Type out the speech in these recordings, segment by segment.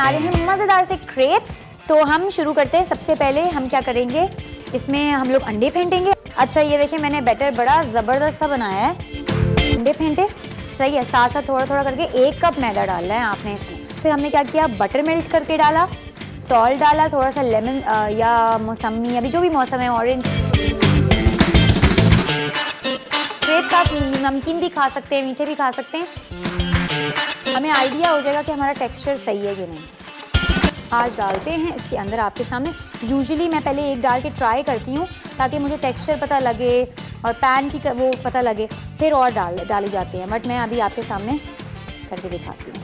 बना रहे हैं मज़ेदार से क्रेप्स। तो हम शुरू करते हैं। सबसे पहले हम क्या करेंगे, इसमें हम लोग अंडे फेंटेंगे। अच्छा ये देखें मैंने बैटर बड़ा ज़बरदस्त सा बनाया है। अंडे फेंटे, सही है। साथ साथ थोड़ा थोड़ा करके 1 कप मैदा डालना है आपने इसमें। फिर हमने क्या किया, बटर मेल्ट करके डाला, सॉल्ट डाला, थोड़ा सा लेमन या मौसमी, अभी जो भी मौसम है, ऑरेंज। क्रेप्स आप नमकीन भी खा सकते हैं, मीठे भी खा सकते हैं। हमें आइडिया हो जाएगा कि हमारा टेक्सचर सही है कि नहीं। आज डालते हैं इसके अंदर आपके सामने। यूजुअली मैं पहले एक डाल के ट्राई करती हूँ ताकि मुझे टेक्सचर पता लगे और पैन की वो पता लगे, फिर और डाले जाते हैं। बट मैं अभी आपके सामने करके दिखाती हूँ।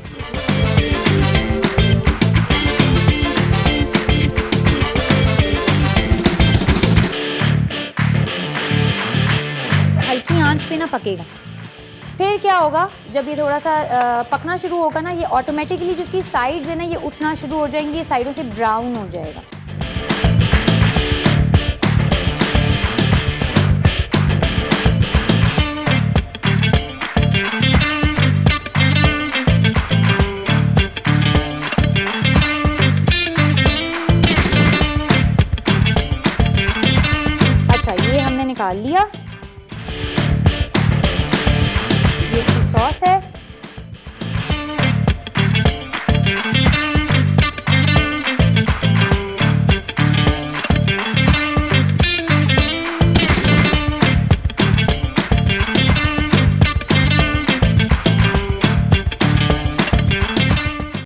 हल्की आंच पे ना पकेगा। फिर क्या होगा, जब ये थोड़ा सा पकना शुरू होगा ना, ये ऑटोमेटिकली जिसकी साइड्स है ना, ये उठना शुरू हो जाएंगी, ये साइडों से ब्राउन हो जाएगा। अच्छा ये हमने निकाल लिया। ये इसकी सॉस है।